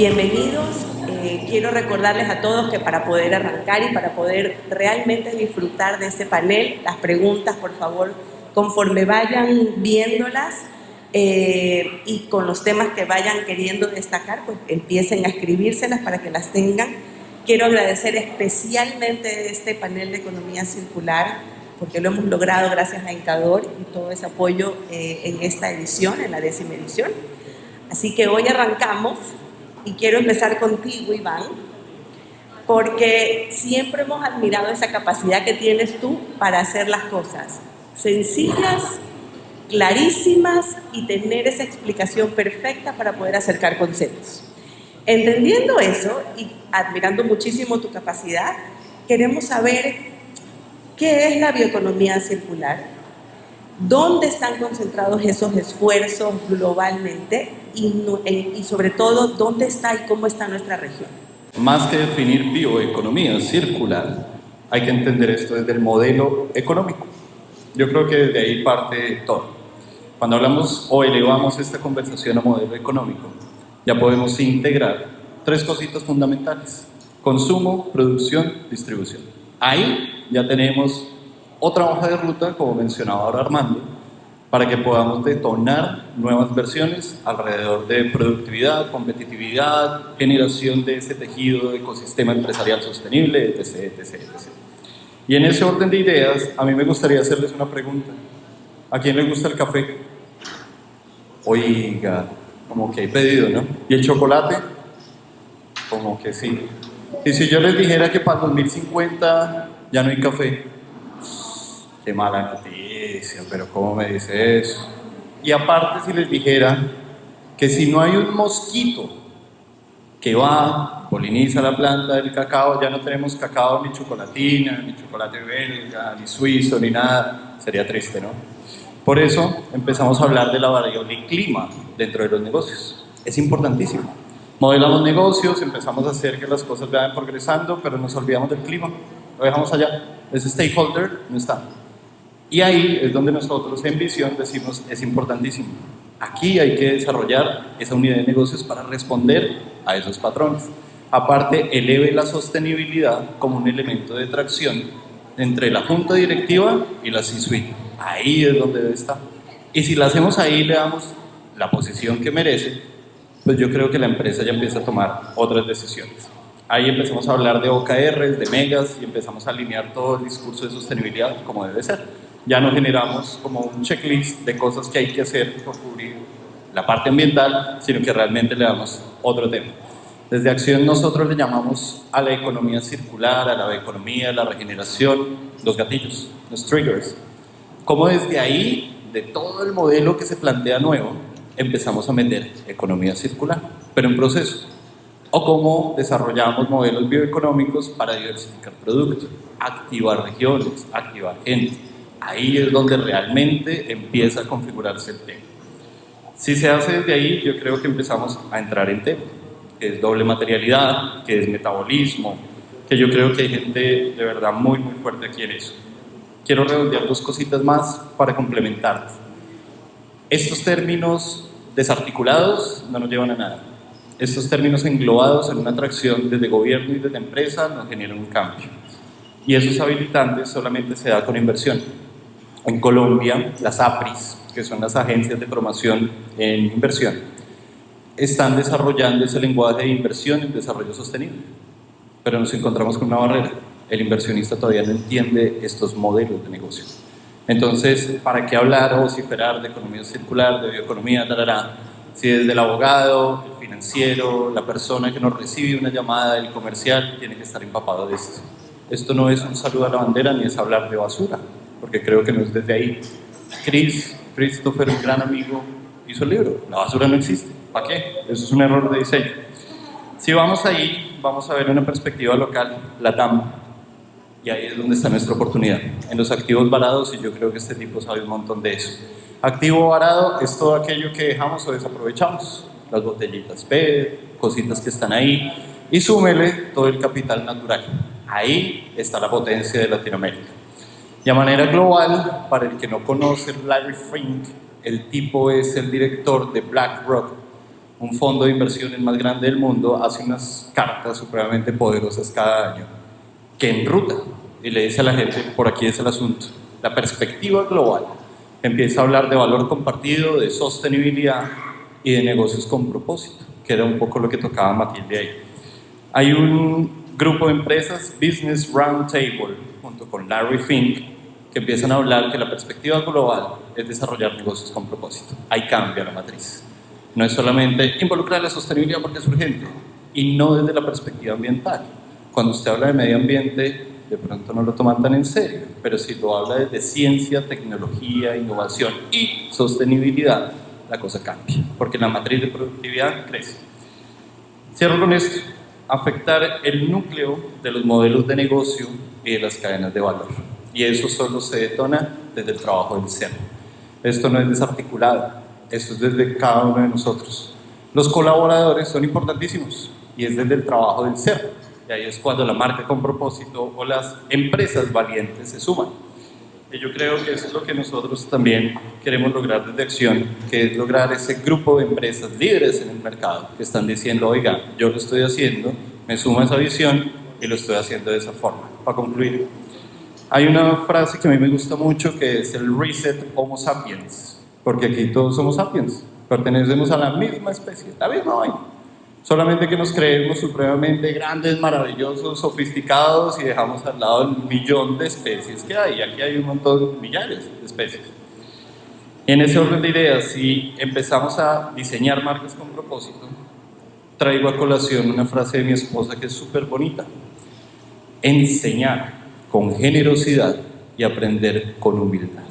Bienvenidos. Quiero recordarles a todos que para poder arrancar y para poder realmente disfrutar de este panel, las preguntas, por favor, conforme vayan viéndolas y con los temas que vayan queriendo destacar, pues empiecen a escribírselas para que las tengan. Quiero agradecer especialmente este panel de economía circular, porque lo hemos logrado gracias a Encador y todo ese apoyo en esta edición, en la 10ª edición. Así que hoy arrancamos y quiero empezar contigo, Iván, porque siempre hemos admirado esa capacidad que tienes tú para hacer las cosas sencillas, clarísimas y tener esa explicación perfecta para poder acercar conceptos. Entendiendo eso y admirando muchísimo tu capacidad, queremos saber qué es la bioeconomía circular, dónde están concentrados esos esfuerzos globalmente y sobre todo dónde está y cómo está nuestra región. Más que definir bioeconomía circular, hay que entender esto desde el modelo económico. Yo creo que desde ahí parte todo. Cuando hablamos o elevamos esta conversación a modelo económico, ya podemos integrar 3 cositas fundamentales: consumo, producción, distribución. Ahí ya tenemos otra hoja de ruta, como mencionaba ahora Armando, para que podamos detonar nuevas versiones alrededor de productividad, competitividad, generación de ese tejido de ecosistema empresarial sostenible, etc., etc., etc. Y en ese orden de ideas, a mí me gustaría hacerles una pregunta. ¿A quién le gusta el café? Oiga, como que hay pedido, ¿no? ¿Y el chocolate? Como que sí. Y si yo les dijera que para el 2050 ya no hay café, qué mala noticia, pero ¿cómo me dice eso? Y aparte, si les dijera que si no hay un mosquito que va, poliniza la planta del cacao, ya no tenemos cacao ni chocolatina, ni chocolate belga, ni suizo, ni nada, sería triste, ¿no? Por eso empezamos a hablar de la variable clima dentro de los negocios. Es importantísimo. Modelamos negocios, empezamos a hacer que las cosas vayan progresando, pero nos olvidamos del clima, lo dejamos allá. Ese stakeholder no está. Y ahí es donde nosotros en Visión decimos, es importantísimo. Aquí hay que desarrollar esa unidad de negocios para responder a esos patrones. Aparte, eleve la sostenibilidad como un elemento de tracción entre la junta directiva y la C-suite. Ahí es donde debe estar. Y si la hacemos ahí, le damos la posición que merece, pues yo creo que la empresa ya empieza a tomar otras decisiones. Ahí empezamos a hablar de OKRs, de megas, y empezamos a alinear todo el discurso de sostenibilidad como debe ser. Ya no generamos como un checklist de cosas que hay que hacer por cubrir la parte ambiental, sino que realmente le damos otro tema. Desde Acción nosotros le llamamos a la economía circular, a la bioeconomía, a la regeneración, los gatillos, los triggers. Cómo desde ahí, de todo el modelo que se plantea nuevo, empezamos a meter economía circular, pero en proceso. O cómo desarrollamos modelos bioeconómicos para diversificar productos, activar regiones, activar gente. Ahí es donde realmente empieza a configurarse el tema. Si se hace desde ahí, yo creo que empezamos a entrar en tema, que es doble materialidad, que es metabolismo, que yo creo que hay gente de verdad muy, muy fuerte aquí en eso. Quiero redondear 2 cositas más para complementar. Estos términos desarticulados no nos llevan a nada. Estos términos englobados en una atracción desde gobierno y desde empresa nos generan un cambio. Y esos habilitantes solamente se da con inversión. En Colombia, las APRIs, que son las agencias de promoción en inversión, están desarrollando ese lenguaje de inversión en desarrollo sostenible. Pero nos encontramos con una barrera. El inversionista todavía no entiende estos modelos de negocio. Entonces, ¿para qué hablar o vociferar de economía circular, de bioeconomía, si desde el abogado, el financiero, la persona que nos recibe una llamada, el comercial, tiene que estar empapado de esto? Esto no es un saludo a la bandera ni es hablar de basura, porque creo que no es desde ahí. Christopher, un gran amigo, hizo el libro. La basura no existe. ¿Para qué? Eso es un error de diseño. Si vamos ahí, vamos a ver una perspectiva local, LATAM, y ahí es donde está nuestra oportunidad, en los activos varados, y yo creo que este tipo sabe un montón de eso. Activo varado es todo aquello que dejamos o desaprovechamos, las botellitas PET, cositas que están ahí, y súmele todo el capital natural. Ahí está la potencia de Latinoamérica. Y a manera global, para el que no conoce Larry Fink, el tipo es el director de BlackRock, un fondo de inversiones más grande del mundo, hace unas cartas supremamente poderosas cada año que enruta y le dice a la gente, por aquí es el asunto, la perspectiva global. Empieza a hablar de valor compartido, de sostenibilidad y de negocios con propósito, que era un poco lo que tocaba Matilde ahí. Hay un grupo de empresas, Business Roundtable, junto con Larry Fink, que empiezan a hablar que la perspectiva global es desarrollar negocios con propósito. Ahí cambia la matriz. No es solamente involucrar la sostenibilidad porque es urgente, y no desde la perspectiva ambiental. Cuando usted habla de medio ambiente, de pronto no lo toman tan en serio, pero si lo habla desde ciencia, tecnología, innovación y sostenibilidad, la cosa cambia, porque la matriz de productividad crece. Cierro con esto: afectar el núcleo de los modelos de negocio y de las cadenas de valor. Y eso solo se detona desde el trabajo del ser. Esto no es desarticulado, esto es desde cada uno de nosotros. Los colaboradores son importantísimos y es desde el trabajo del ser. Y ahí es cuando la marca con propósito o las empresas valientes se suman. Y yo creo que eso es lo que nosotros también queremos lograr desde Acción, que es lograr ese grupo de empresas líderes en el mercado que están diciendo, oiga, yo lo estoy haciendo, me sumo a esa visión y lo estoy haciendo de esa forma. Para concluir, hay una frase que a mí me gusta mucho que es el reset Homo sapiens, porque aquí todos somos sapiens, pertenecemos a la misma especie, la misma vaina. Solamente que nos creemos supremamente grandes, maravillosos, sofisticados y dejamos al lado el millón de especies que hay. Aquí hay un montón, millares de especies. En ese orden de ideas, si empezamos a diseñar marcas con propósito, traigo a colación una frase de mi esposa que es súper bonita. Enseñar con generosidad y aprender con humildad.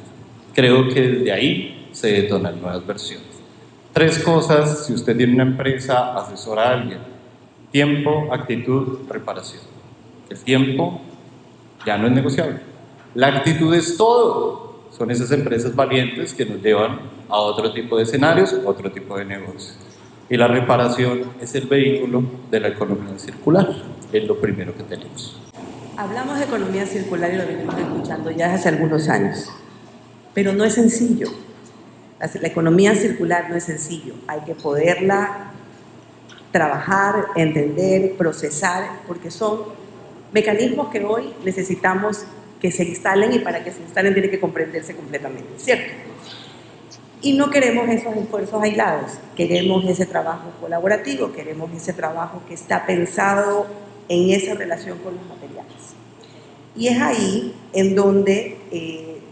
Creo que desde ahí se detonan nuevas versiones. 3 cosas si usted tiene una empresa, asesora a alguien: tiempo, actitud, reparación. El tiempo ya no es negociable. La actitud es todo. Son esas empresas valientes que nos llevan a otro tipo de escenarios, otro tipo de negocios. Y la reparación es el vehículo de la economía circular, es lo primero que tenemos. Hablamos de economía circular y lo venimos escuchando ya hace algunos años, pero no es sencillo. La economía circular no es sencillo, hay que poderla trabajar, entender, procesar, porque son mecanismos que hoy necesitamos que se instalen, y para que se instalen tiene que comprenderse completamente, ¿cierto? Y no queremos esos esfuerzos aislados, queremos ese trabajo colaborativo, queremos ese trabajo que está pensado en esa relación con los materiales. Y es ahí en donde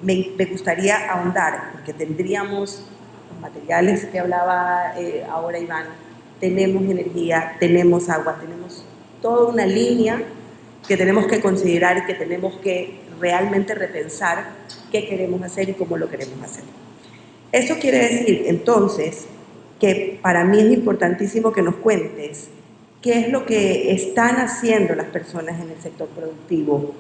me gustaría ahondar, porque tendríamos los materiales que hablaba ahora Iván, tenemos energía, tenemos agua, tenemos toda una línea que tenemos que considerar y que tenemos que realmente repensar qué queremos hacer y cómo lo queremos hacer. Eso quiere decir, entonces, que para mí es importantísimo que nos cuentes qué es lo que están haciendo las personas en el sector productivo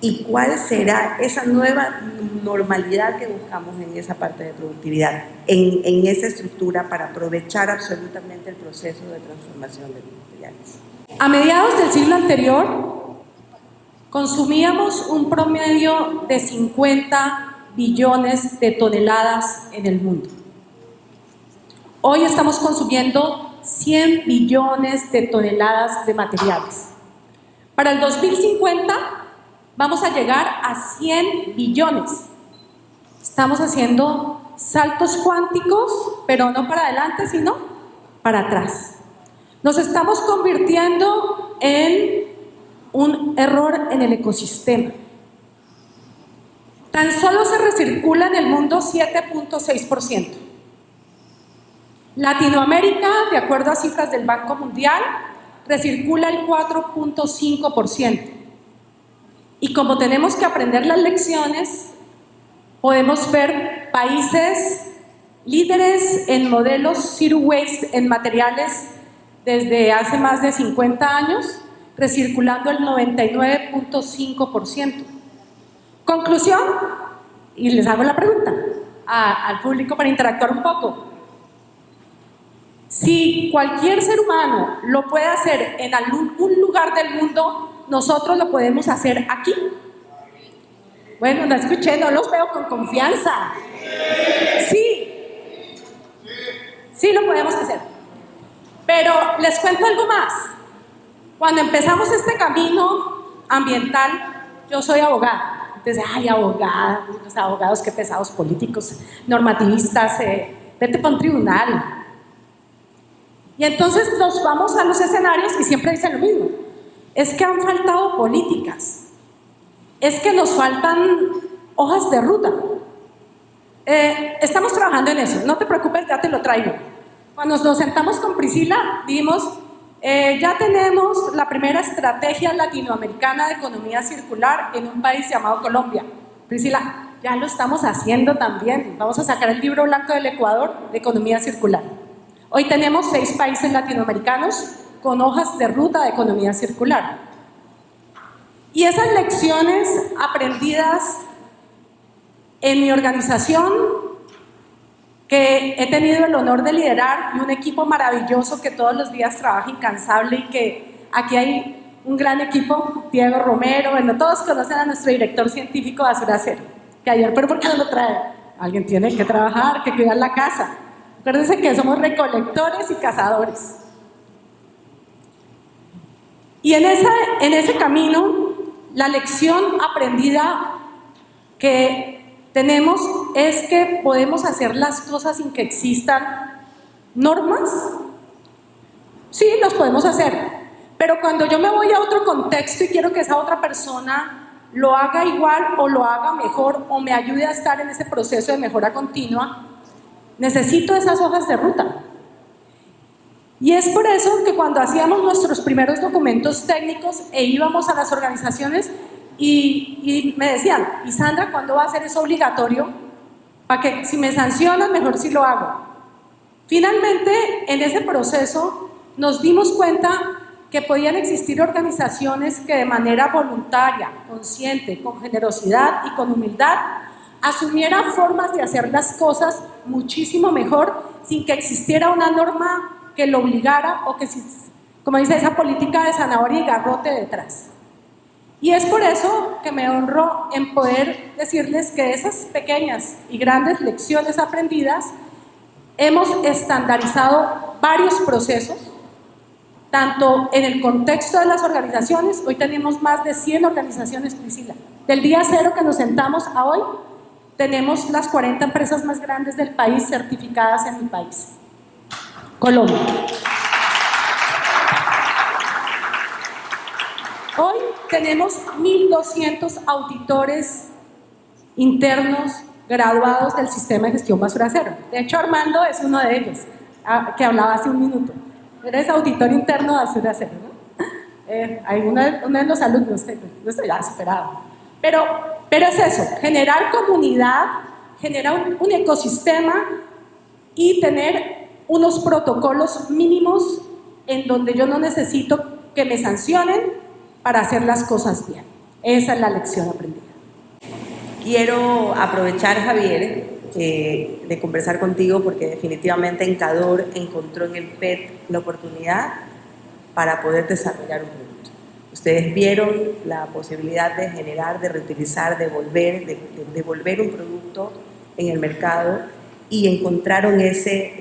y cuál será esa nueva normalidad que buscamos en esa parte de productividad, en esa estructura para aprovechar absolutamente el proceso de transformación de los materiales. A mediados del siglo anterior, consumíamos un promedio de 50 billones de toneladas en el mundo. Hoy estamos consumiendo 100 billones de toneladas de materiales. Para el 2050 vamos a llegar a 100 billones. Estamos haciendo saltos cuánticos, pero no para adelante, sino para atrás. Nos estamos convirtiendo en un error en el ecosistema. Tan solo se recircula en el mundo 7.6%. Latinoamérica, de acuerdo a cifras del Banco Mundial, recircula el 4.5%. Y como tenemos que aprender las lecciones, podemos ver países líderes en modelos Zero Waste en materiales desde hace más de 50 años, recirculando el 99.5%. Conclusión, y les hago la pregunta al público para interactuar un poco. Si cualquier ser humano lo puede hacer en algún lugar del mundo, nosotros lo podemos hacer aquí. Bueno, no escuché, no los veo con confianza. Sí, sí lo podemos hacer. cuento algo más. Cuando empezamos este camino ambiental, yo soy abogada. Entonces, ay, abogada, los abogados, qué pesados políticos, normativistas, vete para un tribunal. Y entonces nos vamos a los escenarios y siempre dicen lo mismo. Es que han faltado políticas. Es que nos faltan hojas de ruta. Estamos trabajando en eso, no te preocupes, ya te lo traigo. Cuando nos sentamos con Priscila, dijimos, ya tenemos la primera estrategia latinoamericana de economía circular en un país llamado Colombia. Priscila, ya lo estamos haciendo también. Vamos a sacar el libro blanco del Ecuador de economía circular. Hoy tenemos 6 países latinoamericanos con hojas de ruta de economía circular. Y esas lecciones aprendidas en mi organización, que he tenido el honor de liderar, y un equipo maravilloso que todos los días trabaja incansable, y que aquí hay un gran equipo, Diego Romero, bueno, todos conocen a nuestro director científico de Azura Cero, que ayer, pero ¿por qué no lo trae? Alguien tiene que trabajar, que cuidar la casa. Acuérdense que somos recolectores y cazadores. Y en ese camino, la lección aprendida que tenemos es que podemos hacer las cosas sin que existan normas. Sí, los podemos hacer, pero cuando yo me voy a otro contexto y quiero que esa otra persona lo haga igual o lo haga mejor o me ayude a estar en ese proceso de mejora continua, necesito esas hojas de ruta. Y es por eso que cuando hacíamos nuestros primeros documentos técnicos e íbamos a las organizaciones y me decían, y Sandra, ¿cuándo va a ser eso obligatorio? Para que si me sancionan, mejor si lo hago. Finalmente, en ese proceso nos dimos cuenta que podían existir organizaciones que de manera voluntaria, consciente, con generosidad y con humildad asumieran formas de hacer las cosas muchísimo mejor sin que existiera una norma que lo obligara o que, como dice, esa política de zanahoria y garrote detrás. Y es por eso que me honro en poder decirles que esas pequeñas y grandes lecciones aprendidas hemos estandarizado varios procesos, tanto en el contexto de las organizaciones. Hoy tenemos más de 100 organizaciones, Priscila. Del día cero que nos sentamos a hoy, tenemos las 40 empresas más grandes del país certificadas en mi país, Colombia. Hoy tenemos 1.200 auditores internos graduados del sistema de gestión basura cero. De hecho, Armando es uno de ellos, que hablaba hace un minuto. Eres auditor interno de basura cero, ¿no? Hay uno de los alumnos, no estoy ya superado. Pero es eso, generar comunidad, generar un ecosistema y tener unos protocolos mínimos en donde yo no necesito que me sancionen para hacer las cosas bien. Esa es la lección aprendida. Quiero aprovechar, Javier, de conversar contigo, porque definitivamente en Cador encontró en el PET la oportunidad para poder desarrollar un producto. Ustedes vieron la posibilidad de generar, de reutilizar, de devolver un producto en el mercado y encontraron ese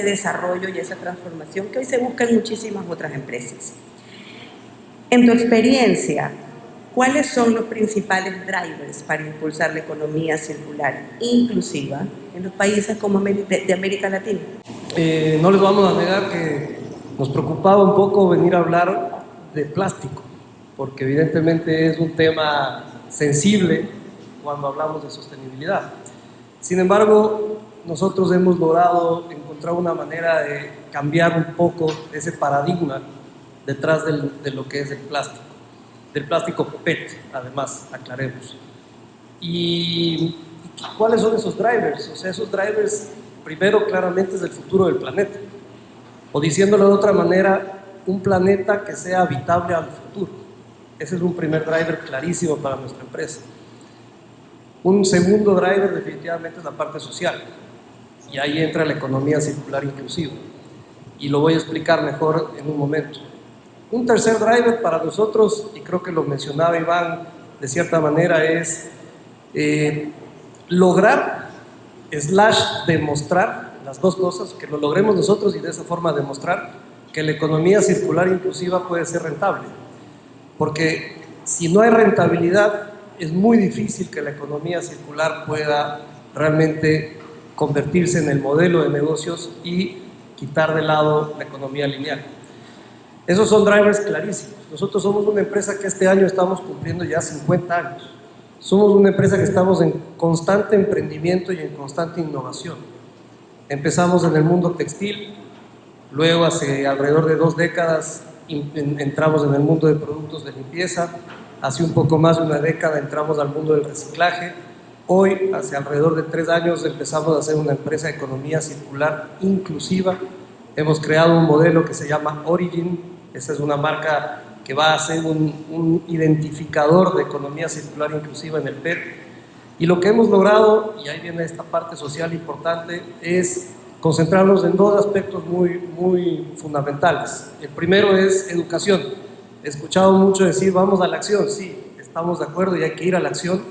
desarrollo y esa transformación que hoy se busca en muchísimas otras empresas. En tu experiencia, ¿cuáles son los principales drivers para impulsar la economía circular inclusiva en los países como de América Latina? No les vamos a negar que nos preocupaba un poco venir a hablar de plástico, porque evidentemente es un tema sensible cuando hablamos de sostenibilidad. Sin embargo, nosotros hemos logrado encontrar una manera de cambiar un poco ese paradigma detrás de lo que es el plástico, del plástico PET, además, aclaremos. ¿Y cuáles son esos drivers? O sea, esos drivers, primero, claramente es el futuro del planeta, o diciéndolo de otra manera, un planeta que sea habitable al futuro. Ese es un primer driver clarísimo para nuestra empresa. Un segundo driver definitivamente es la parte social, y ahí entra la economía circular inclusiva, y lo voy a explicar mejor en un momento. Un tercer driver para nosotros, y creo que lo mencionaba Iván de cierta manera, es lograr / demostrar las dos cosas, que lo logremos nosotros y de esa forma demostrar que la economía circular inclusiva puede ser rentable, porque si no hay rentabilidad, es muy difícil que la economía circular pueda realmente convertirse en el modelo de negocios y quitar de lado la economía lineal. Esos son drivers clarísimos. Nosotros somos una empresa que este año estamos cumpliendo ya 50 años. Somos una empresa que estamos en constante emprendimiento y en constante innovación. Empezamos en el mundo textil, luego hace alrededor de 2 décadas entramos en el mundo de productos de limpieza, hace un poco más de una década entramos al mundo del reciclaje. Hoy, hace alrededor de 3 años, empezamos a ser una empresa de economía circular inclusiva. Hemos creado un modelo que se llama Origin. Esta es una marca que va a ser un identificador de economía circular inclusiva en el PET. Y lo que hemos logrado, y ahí viene esta parte social importante, es concentrarnos en 2 aspectos muy fundamentales. El primero es educación. He escuchado mucho decir, vamos a la acción. Sí, estamos de acuerdo y hay que ir a la acción,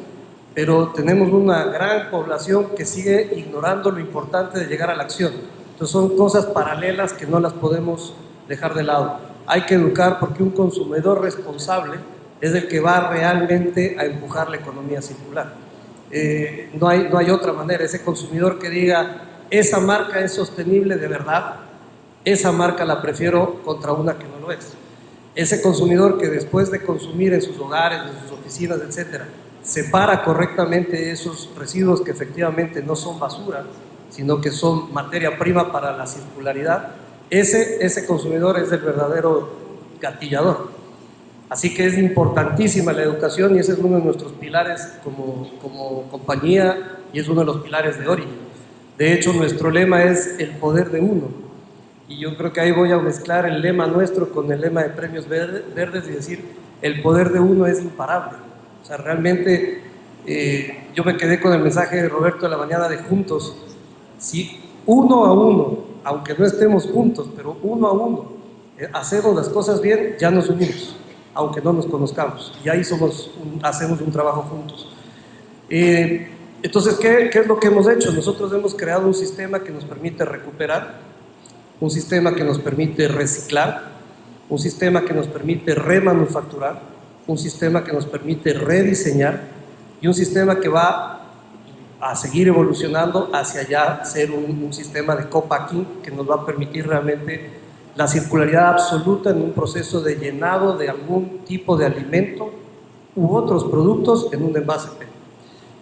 pero tenemos una gran población que sigue ignorando lo importante de llegar a la acción. Entonces son cosas paralelas que no las podemos dejar de lado. Hay que educar porque un consumidor responsable es el que va realmente a empujar la economía circular. No hay otra manera. Ese consumidor que diga, esa marca es sostenible de verdad, esa marca la prefiero contra una que no lo es. Ese consumidor que después de consumir en sus hogares, en sus oficinas, etcétera, separa correctamente esos residuos que efectivamente no son basura, sino que son materia prima para la circularidad, ese consumidor es el verdadero gatillador. Así que es importantísima la educación y ese es uno de nuestros pilares como compañía y es uno de los pilares de Origin. De hecho, nuestro lema es el poder de uno. Y yo creo que ahí voy a mezclar el lema nuestro con el lema de Premios Verdes y decir, el poder de uno es imparable. O sea, realmente yo me quedé con el mensaje de Roberto de la mañana de juntos. Si uno a uno, aunque no estemos juntos, pero uno a uno, hacemos las cosas bien, ya nos unimos, aunque no nos conozcamos. Y ahí hacemos un trabajo juntos. Entonces, ¿qué es lo que hemos hecho? Nosotros hemos creado un sistema que nos permite recuperar, un sistema que nos permite reciclar, un sistema que nos permite remanufacturar, un sistema que nos permite rediseñar y un sistema que va a seguir evolucionando hacia ya ser un sistema de co-packing que nos va a permitir realmente la circularidad absoluta en un proceso de llenado de algún tipo de alimento u otros productos en un envase PET.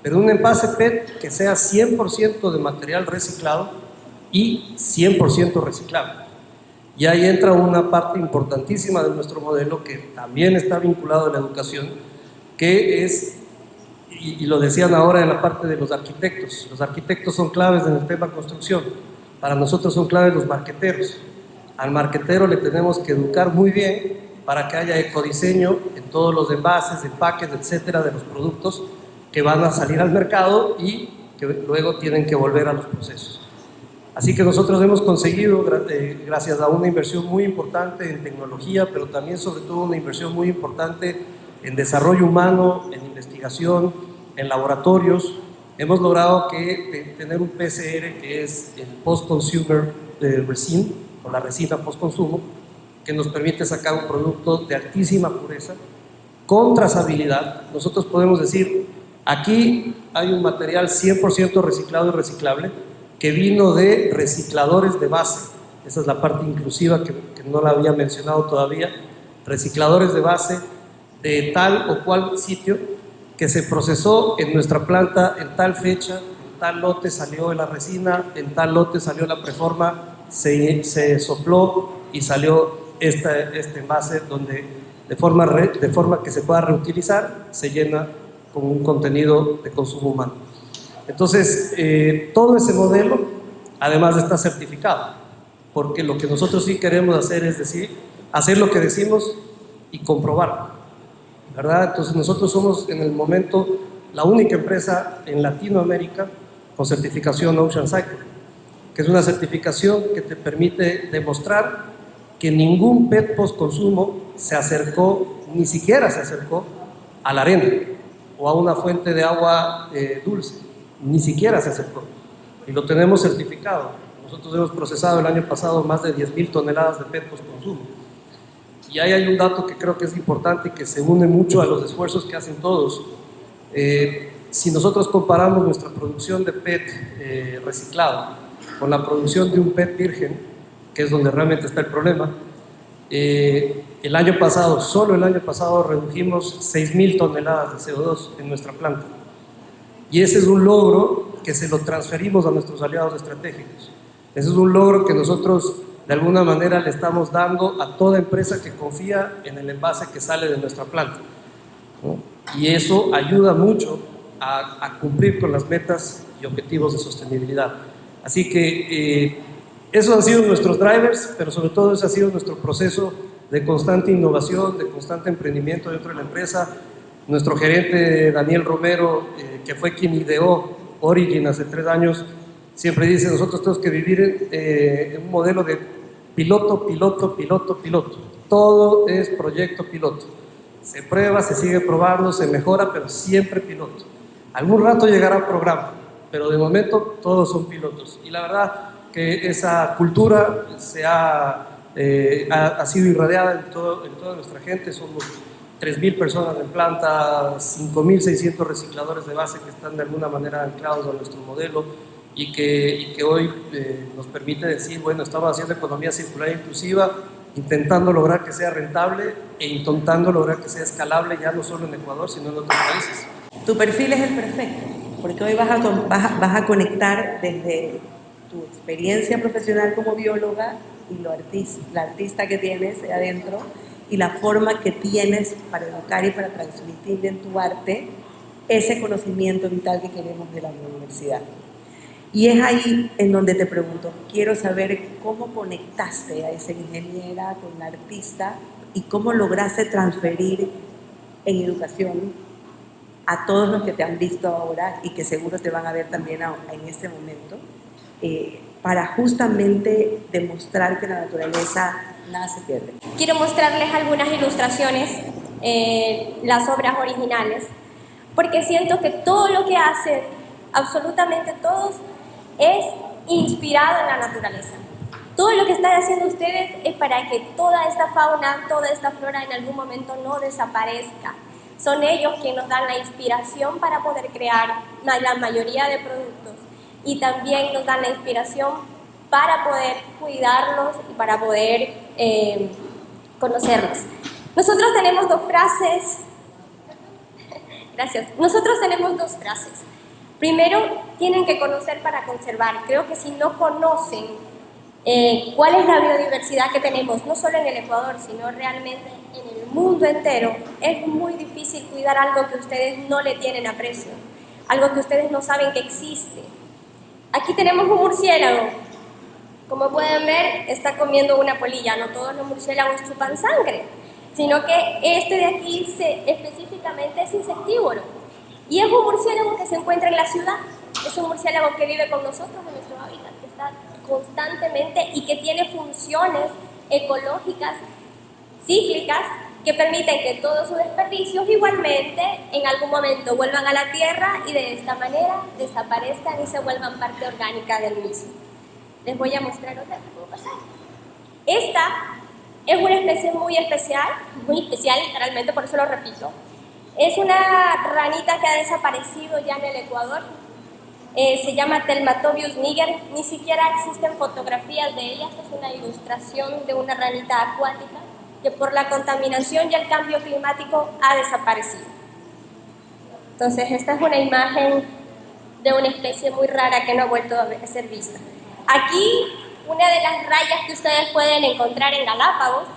Pero un envase PET que sea 100% de material reciclado y 100% reciclable. Y ahí entra una parte importantísima de nuestro modelo que también está vinculado a la educación, que es, y lo decían ahora en la parte de los arquitectos son claves en el tema construcción, para nosotros son claves los marqueteros. Al marquetero le tenemos que educar muy bien para que haya ecodiseño en todos los envases, empaques, etcétera, de los productos que van a salir al mercado y que luego tienen que volver a los procesos. Así que nosotros hemos conseguido, gracias a una inversión muy importante en tecnología, pero también sobre todo una inversión muy importante en desarrollo humano, en investigación, en laboratorios, hemos logrado tener un PCR que es el Post-Consumer Resin, o la resina post-consumo, que nos permite sacar un producto de altísima pureza, con trazabilidad. Nosotros podemos decir, aquí hay un material 100% reciclado y reciclable, que vino de recicladores de base. Esa es la parte inclusiva que no la había mencionado todavía. Recicladores de base de tal o cual sitio que se procesó en nuestra planta en tal fecha, en tal lote salió la resina, en tal lote salió la preforma, se sopló y salió este envase donde de forma que se pueda reutilizar, se llena con un contenido de consumo humano. Entonces, todo ese modelo, además está certificado, porque lo que nosotros sí queremos hacer es hacer lo que decimos y comprobarlo, ¿verdad? Entonces, nosotros somos en el momento la única empresa en Latinoamérica con certificación Ocean Cycle, que es una certificación que te permite demostrar que ningún PET post-consumo ni siquiera se acercó a la arena o a una fuente de agua dulce. Ni siquiera se acercó y lo tenemos certificado. Nosotros hemos procesado el año pasado más de 10.000 toneladas de PET post-consumo. Y ahí hay un dato que creo que es importante y que se une mucho a los esfuerzos que hacen todos. Si nosotros comparamos nuestra producción de PET reciclado con la producción de un PET virgen, que es donde realmente está el problema, el año pasado, solo el año pasado, redujimos 6.000 toneladas de CO2 en nuestra planta. Y ese es un logro que se lo transferimos a nuestros aliados estratégicos. Ese es un logro que nosotros de alguna manera le estamos dando a toda empresa que confía en el envase que sale de nuestra planta, ¿no? Y eso ayuda mucho a cumplir con las metas y objetivos de sostenibilidad. Así que esos han sido nuestros drivers, pero sobre todo ese ha sido nuestro proceso de constante innovación, de constante emprendimiento dentro de la empresa. Nuestro gerente Daniel Romero, que fue quien ideó Origin hace 3 años, siempre dice: nosotros tenemos que vivir en un modelo de piloto, piloto, piloto, piloto. Todo es proyecto piloto. Se prueba, se sigue probando, se mejora, pero siempre piloto. Algún rato llegará programa, pero de momento todos son pilotos. Y la verdad que esa cultura ha sido irradiada en toda nuestra gente. Somos 3.000 personas en planta, 5.600 recicladores de base que están de alguna manera anclados a nuestro modelo y que hoy nos permite decir, bueno, estamos haciendo economía circular e inclusiva, intentando lograr que sea rentable e intentando lograr que sea escalable ya no solo en Ecuador, sino en otros países. Tu perfil es el perfecto, porque hoy vas a conectar desde tu experiencia profesional como bióloga y la artista que tienes adentro y la forma que tienes para educar y para transmitir en tu arte ese conocimiento vital que queremos de la universidad. Y es ahí en donde te pregunto, quiero saber cómo conectaste a esa ingeniera con la artista y cómo lograste transferir en educación a todos los que te han visto ahora y que seguro te van a ver también en este momento, para justamente demostrar que la naturaleza nada se pierde. Quiero mostrarles algunas ilustraciones, las obras originales, porque siento que todo lo que hacen, absolutamente todos, es inspirado en la naturaleza. Todo lo que están haciendo ustedes es para que toda esta fauna, toda esta flora en algún momento no desaparezca. Son ellos quienes nos dan la inspiración para poder crear la mayoría de productos y también nos dan la inspiración para poder cuidarlos y para poder conocerlos. Nosotros tenemos 2 frases. Gracias. Nosotros tenemos 2 frases. Primero, tienen que conocer para conservar. Creo que si no conocen cuál es la biodiversidad que tenemos, no solo en el Ecuador, sino realmente en el mundo entero, es muy difícil cuidar algo que ustedes no le tienen aprecio, algo que ustedes no saben que existe. Aquí tenemos un murciélago. Como pueden ver, está comiendo una polilla. No todos los murciélagos chupan sangre, sino que este de aquí específicamente es insectívoro. Y es un murciélago que se encuentra en la ciudad. Es un murciélago que vive con nosotros en nuestro hábitat, que está constantemente y que tiene funciones ecológicas cíclicas que permiten que todos sus desperdicios igualmente en algún momento vuelvan a la tierra y de esta manera desaparezcan y se vuelvan parte orgánica del mismo. Les voy a mostrar otra que puedo pasar. Esta es una especie muy especial literalmente, por eso lo repito. Es una ranita que ha desaparecido ya en el Ecuador. Se llama Telmatobius niger. Ni siquiera existen fotografías de ella. Esta es una ilustración de una ranita acuática que por la contaminación y el cambio climático ha desaparecido. Entonces, esta es una imagen de una especie muy rara que no ha vuelto a ser vista. Aquí, una de las rayas que ustedes pueden encontrar en Galápagos.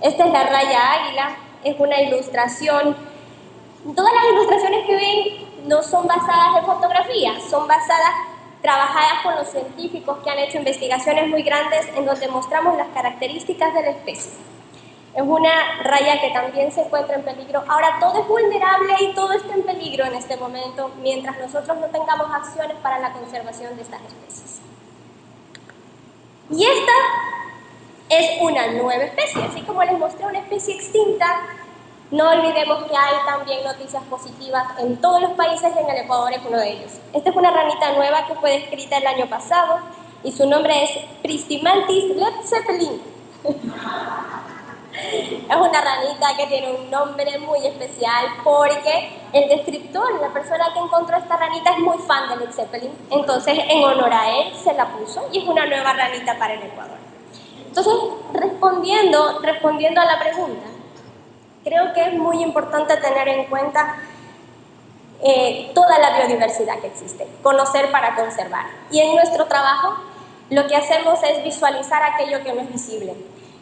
Esta es la raya águila. Es una ilustración. Todas las ilustraciones que ven no son basadas en fotografías, son trabajadas con los científicos que han hecho investigaciones muy grandes en donde mostramos las características de la especie. Es una raya que también se encuentra en peligro. Ahora todo es vulnerable y todo está en peligro en este momento, mientras nosotros no tengamos acciones para la conservación de estas especies. Y esta es una nueva especie, así como les mostré una especie extinta. No olvidemos que hay también noticias positivas en todos los países y en el Ecuador es uno de ellos. Esta es una ranita nueva que fue descrita el año pasado. y su nombre es Pristimantis Led Zeppelin. Es una ranita que tiene un nombre muy especial porque el descriptor, la persona que encontró esta ranita, es muy fan de Led Zeppelin, entonces en honor a él se la puso y es una nueva ranita para el Ecuador. Entonces, respondiendo a la pregunta, creo que es muy importante tener en cuenta toda la biodiversidad que existe, conocer para conservar. Y en nuestro trabajo lo que hacemos es visualizar aquello que no es visible.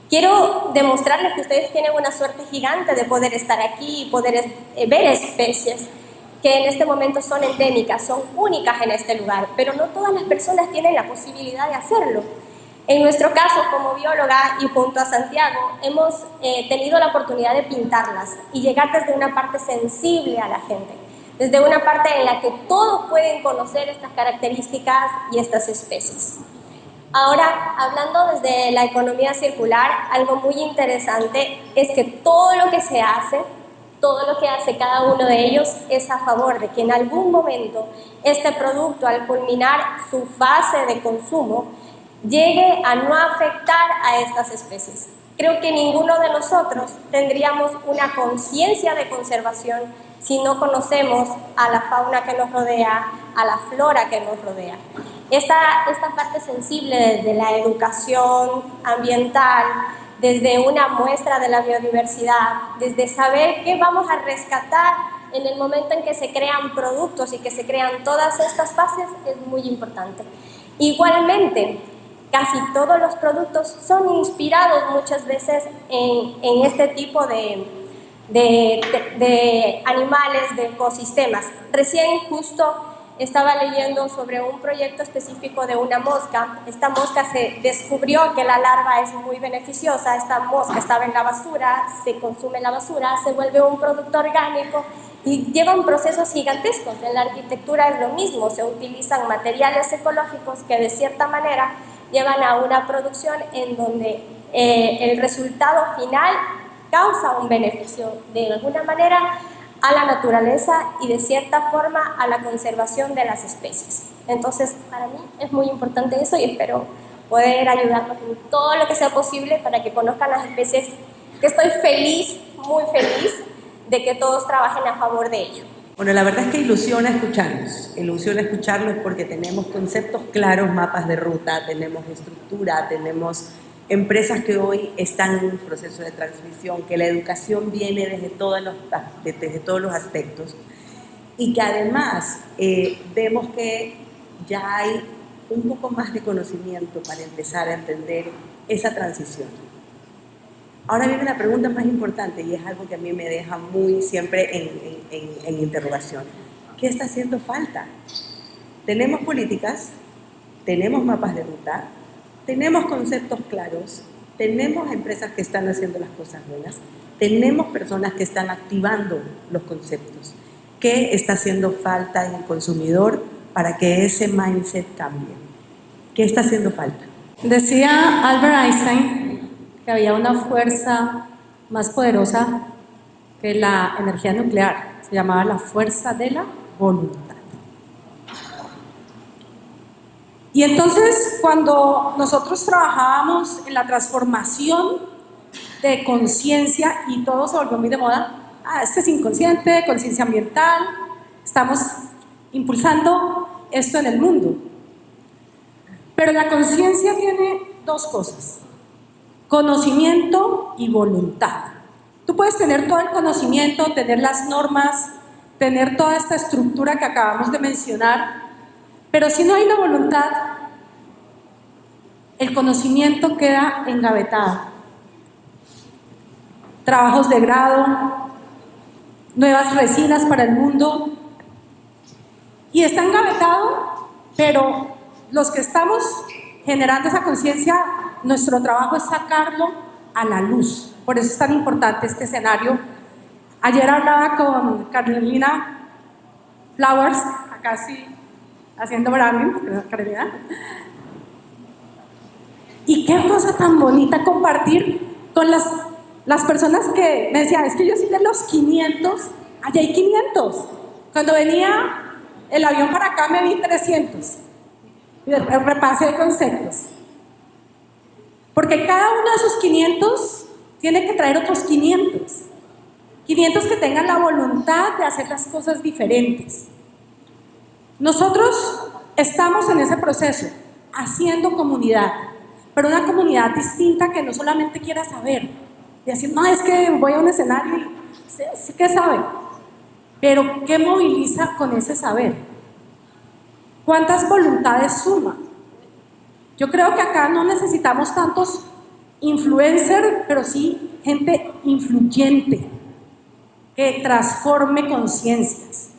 Quiero demostrarles que ustedes tienen una suerte gigante de poder estar aquí y poder ver especies que en este momento son endémicas, son únicas en este lugar, pero no todas las personas tienen la posibilidad de hacerlo. En nuestro caso, como bióloga y junto a Santiago, hemos tenido la oportunidad de pintarlas y llegar desde una parte sensible a la gente, desde una parte en la que todos pueden conocer estas características y estas especies. Ahora, hablando desde la economía circular, algo muy interesante es que todo lo que se hace, todo lo que hace cada uno de ellos es a favor de que en algún momento este producto, al culminar su fase de consumo, llegue a no afectar a estas especies. Creo que ninguno de nosotros tendríamos una conciencia de conservación si no conocemos a la fauna que nos rodea, a la flora que nos rodea. Esta parte sensible desde la educación ambiental, desde una muestra de la biodiversidad, desde saber qué vamos a rescatar en el momento en que se crean productos y que se crean todas estas fases, es muy importante. Igualmente, casi todos los productos son inspirados muchas veces en este tipo de animales, de ecosistemas. Recién justo estaba leyendo sobre un proyecto específico de una mosca. Esta mosca se descubrió que la larva es muy beneficiosa. Esta mosca estaba en la basura, se consume la basura, se vuelve un producto orgánico y llevan procesos gigantescos. En la arquitectura es lo mismo, se utilizan materiales ecológicos que de cierta manera llevan a una producción en donde el resultado final causa un beneficio de alguna manera a la naturaleza y de cierta forma a la conservación de las especies. Entonces, para mí es muy importante eso y espero poder ayudarlos en todo lo que sea posible para que conozcan las especies, que estoy feliz, muy feliz, de que todos trabajen a favor de ello. Bueno, la verdad es que ilusiona escucharlos porque tenemos conceptos claros, mapas de ruta, tenemos estructura, tenemos empresas que hoy están en un proceso de transmisión, que la educación viene desde todos los aspectos y que además vemos que ya hay un poco más de conocimiento para empezar a entender esa transición. Ahora viene la pregunta más importante y es algo que a mí me deja muy siempre en interrogación. ¿Qué está haciendo falta? Tenemos políticas, tenemos mapas de ruta, tenemos conceptos claros, tenemos empresas que están haciendo las cosas buenas, tenemos personas que están activando los conceptos. ¿Qué está haciendo falta en el consumidor para que ese mindset cambie? ¿Qué está haciendo falta? Decía Albert Einstein que había una fuerza más poderosa que la energía nuclear, se llamaba la fuerza de la voluntad. Y entonces, cuando nosotros trabajábamos en la transformación de conciencia y todo se volvió muy de moda, este es inconsciente, conciencia ambiental, estamos impulsando esto en el mundo. Pero la conciencia tiene dos cosas: conocimiento y voluntad. Tú puedes tener todo el conocimiento, tener las normas, tener toda esta estructura que acabamos de mencionar, pero si no hay la voluntad, el conocimiento queda engavetado. Trabajos de grado, nuevas resinas para el mundo, y está engavetado, pero los que estamos generando esa conciencia, nuestro trabajo es sacarlo a la luz. Por eso es tan importante este escenario. Ayer hablaba con Carolina Flowers, acá sí, haciendo branding, Carolina. Y qué cosa tan bonita compartir con las personas que me decían, es que yo soy de los 500, allá hay 500. Cuando venía el avión para acá me vi 300. repase conceptos. Porque cada uno de esos 500 tiene que traer otros 500. 500 que tengan la voluntad de hacer las cosas diferentes. Nosotros estamos en ese proceso, haciendo comunidad, pero una comunidad distinta que no solamente quiera saber, y decir, no, es que voy a un escenario y sí que sabe, pero ¿qué moviliza con ese saber? ¿Cuántas voluntades suma? Yo creo que acá no necesitamos tantos influencers, pero sí gente influyente, que transforme conciencias.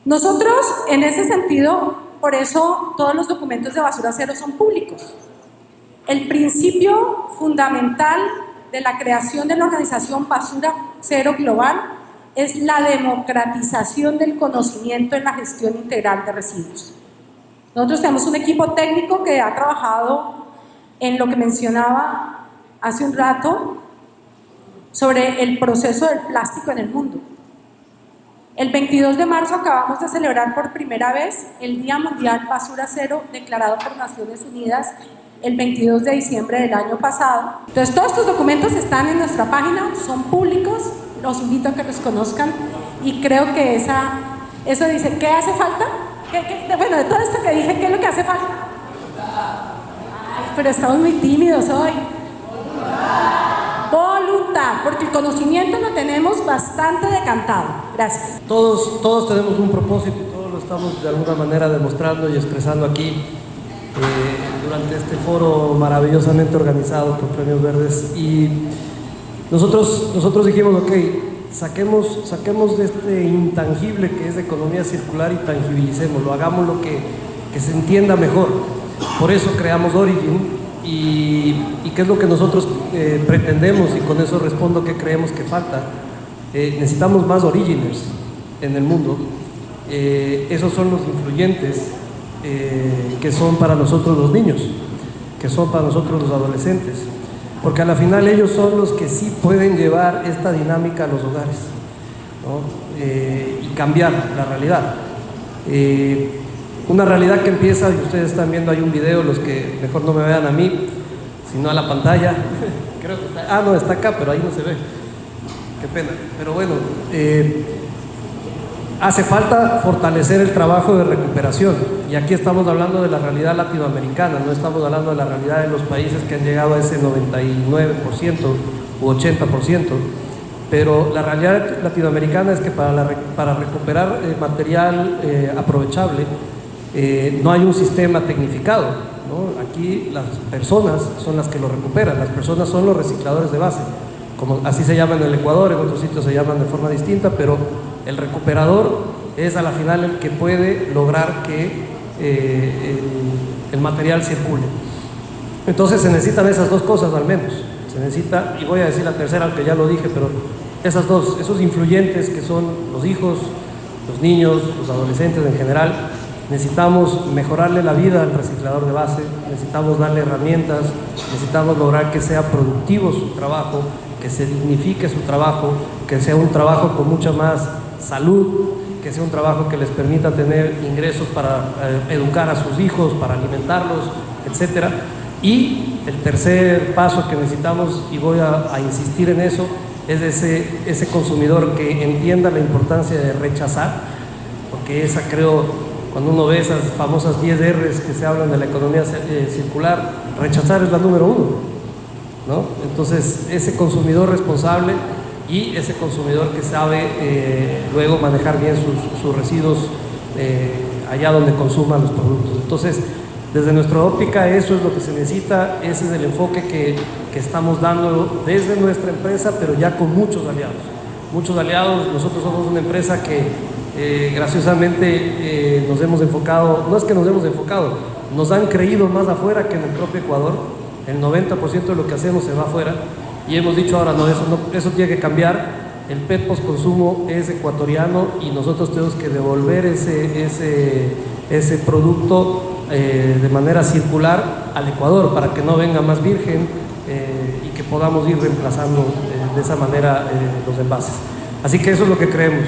Nosotros, en ese sentido, por eso todos los documentos de Basura Cero son públicos. El principio fundamental de la creación de la organización Basura Cero Global es la democratización del conocimiento en la gestión integral de residuos. Nosotros tenemos un equipo técnico que ha trabajado en lo que mencionaba hace un rato sobre el proceso del plástico en el mundo. El 22 de marzo acabamos de celebrar por primera vez el Día Mundial Basura Cero, declarado por Naciones Unidas el 22 de diciembre del año pasado. Entonces, todos estos documentos están en nuestra página, son públicos, los invito a que los conozcan, y creo que eso dice, ¿qué hace falta? Bueno, de todo esto que dije, ¿qué es lo que hace falta? Ay, pero estamos muy tímidos hoy. Voluntad, porque el conocimiento lo tenemos bastante decantado. Gracias. Todos tenemos un propósito y todos lo estamos de alguna manera demostrando y expresando aquí durante este foro maravillosamente organizado por Premios Verdes. Y nosotros dijimos, ok, saquemos de este intangible que es de economía circular y tangibilicémoslo, hagamos lo que se entienda mejor. Por eso creamos Origin. ¿Y qué es lo que nosotros pretendemos? Y con eso respondo que creemos que falta. Necesitamos más originers en el mundo. Esos son los influyentes que son para nosotros los niños, que son para nosotros los adolescentes, porque a la final ellos son los que sí pueden llevar esta dinámica a los hogares, ¿no? Y cambiar la realidad. Una realidad que empieza, y ustedes están viendo ahí un video, los que mejor no me vean a mí, sino a la pantalla. Creo que está, no, está acá, pero ahí no se ve. Qué pena. Pero bueno, hace falta fortalecer el trabajo de recuperación. Y aquí estamos hablando de la realidad latinoamericana, no estamos hablando de la realidad de los países que han llegado a ese 99% u 80%. Pero la realidad latinoamericana es que para recuperar material aprovechable, no hay un sistema tecnificado, ¿no? Aquí las personas son las que lo recuperan, las personas son los recicladores de base, como así se llama en el Ecuador, en otros sitios se llaman de forma distinta, pero el recuperador es a la final el que puede lograr que el material circule. Entonces se necesitan esas dos cosas al menos, se necesita, y voy a decir la tercera, aunque ya lo dije, pero esas dos, esos influyentes que son los hijos, los niños, los adolescentes en general. Necesitamos mejorarle la vida al reciclador de base, necesitamos darle herramientas, necesitamos lograr que sea productivo su trabajo, que se dignifique su trabajo, que sea un trabajo con mucha más salud, que sea un trabajo que les permita tener ingresos para educar a sus hijos, para alimentarlos, etc. Y el tercer paso que necesitamos, y voy a insistir en eso, es ese consumidor que entienda la importancia de rechazar, porque esa creo... Cuando uno ve esas famosas 10 R's que se hablan de la economía circular, rechazar es la número 1, ¿no? Entonces, ese consumidor responsable y ese consumidor que sabe luego manejar bien sus residuos allá donde consuma los productos. Entonces, desde nuestra óptica, eso es lo que se necesita, ese es el enfoque que estamos dando desde nuestra empresa, pero ya con muchos aliados. Muchos aliados, nosotros somos una empresa que graciosamente nos hemos enfocado, no es que nos hemos enfocado, nos han creído más afuera que en el propio Ecuador. El 90% de lo que hacemos se va afuera y hemos dicho ahora eso tiene que cambiar. El PET postconsumo es ecuatoriano y nosotros tenemos que devolver ese producto de manera circular al Ecuador para que no venga más virgen y que podamos ir reemplazando de esa manera los envases. Así que eso es lo que creemos.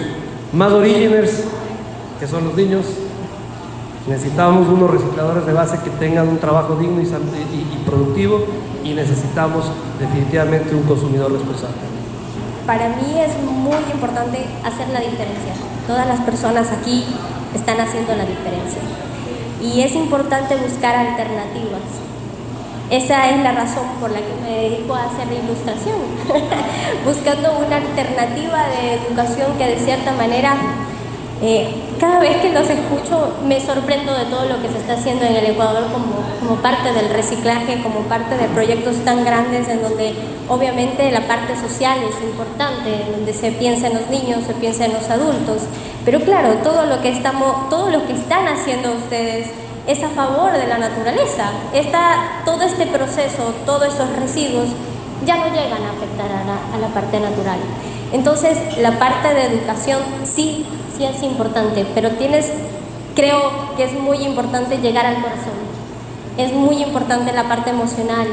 Más originers, que son los niños, Necesitamos unos recicladores de base que tengan un trabajo digno y productivo, y necesitamos definitivamente un consumidor responsable. Para mí es muy importante hacer la diferencia. Todas las personas aquí están haciendo la diferencia. Y es importante buscar alternativas. Esa es la razón por la que me dedico a hacer la ilustración. Buscando una alternativa de educación que de cierta manera, cada vez que los escucho me sorprendo de todo lo que se está haciendo en el Ecuador como parte del reciclaje, como parte de proyectos tan grandes en donde obviamente la parte social es importante, en donde se piensa en los niños, se piensa en los adultos, pero claro, todo lo que están haciendo ustedes es a favor de la naturaleza. Todo este proceso, todos esos residuos ya no llegan a afectar a la parte natural. Entonces la parte de educación sí es importante, pero creo que es muy importante llegar al corazón. Es muy importante la parte emocional,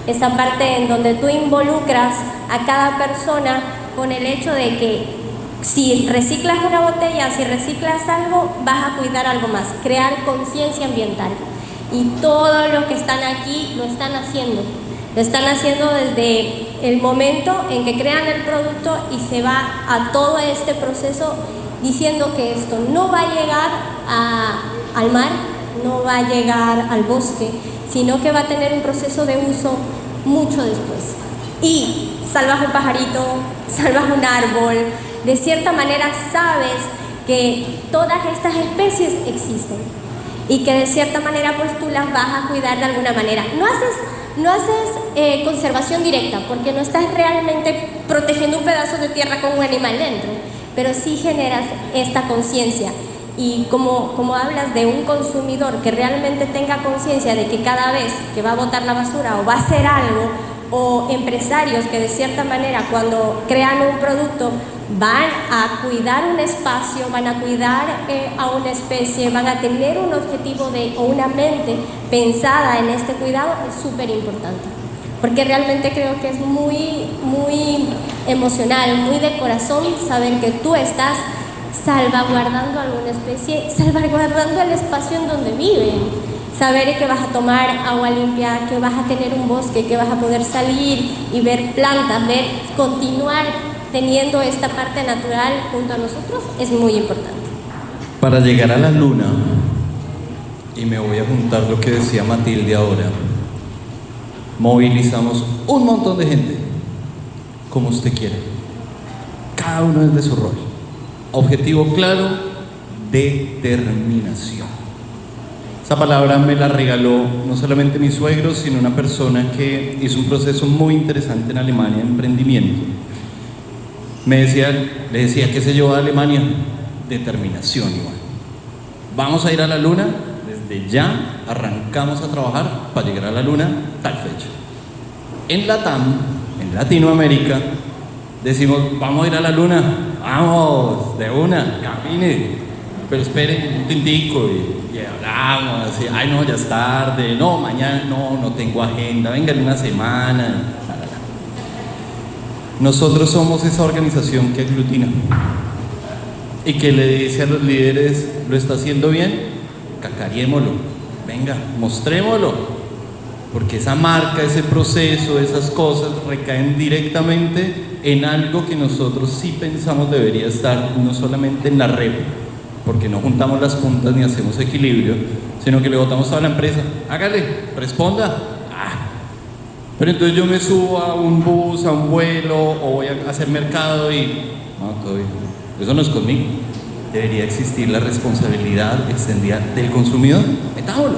esa parte en donde tú involucras a cada persona con el hecho de que si reciclas una botella, si reciclas algo, vas a cuidar algo más, crear conciencia ambiental. Y todos los que están aquí lo están haciendo desde el momento en que crean el producto y se va a todo este proceso diciendo que esto no va a llegar al mar, no va a llegar al bosque, sino que va a tener un proceso de uso mucho después. Y salvas un pajarito, salvas un árbol, de cierta manera sabes que todas estas especies existen y que de cierta manera pues tú las vas a cuidar de alguna manera. No haces conservación directa porque no estás realmente protegiendo un pedazo de tierra con un animal dentro, pero sí generas esta conciencia. Y como hablas de un consumidor que realmente tenga conciencia de que cada vez que va a botar la basura o va a hacer algo, o empresarios que de cierta manera cuando crean un producto van a cuidar un espacio, van a cuidar a una especie, van a tener un objetivo o una mente pensada en este cuidado, es súper importante. Porque realmente creo que es muy, muy emocional, muy de corazón saber que tú estás salvaguardando alguna especie, salvaguardando el espacio en donde viven. Saber que vas a tomar agua limpia, que vas a tener un bosque, que vas a poder salir y ver plantas, continuar teniendo esta parte natural junto a nosotros, es muy importante. Para llegar a la luna, y me voy a juntar lo que decía Matilde ahora, movilizamos un montón de gente, como usted quiera. Cada uno es de su rol. Objetivo claro, determinación. Esa palabra me la regaló no solamente mi suegro, sino una persona que hizo un proceso muy interesante en Alemania, de emprendimiento. Le decía, ¿qué se llevó a Alemania? Determinación igual. Vamos a ir a la luna, desde ya arrancamos a trabajar para llegar a la luna tal fecha. En Latam, en Latinoamérica, decimos, vamos a ir a la luna, vamos, de una, camine, pero esperen un tintico y hablamos, así, ay no, ya es tarde, no, mañana no tengo agenda, venga en una semana. Nosotros somos esa organización que aglutina y que le dice a los líderes, ¿lo está haciendo bien? Cacariémoslo, venga, mostrémoslo, porque esa marca, ese proceso, esas cosas recaen directamente en algo que nosotros sí pensamos debería estar no solamente en la red, porque no juntamos las puntas ni hacemos equilibrio, sino que le botamos a la empresa, hágale, responda. Pero entonces yo me subo a un bus, a un vuelo, o voy a hacer mercado y no, todo bien. Eso no es conmigo. Debería existir la responsabilidad extendida del consumidor. Metámoslo.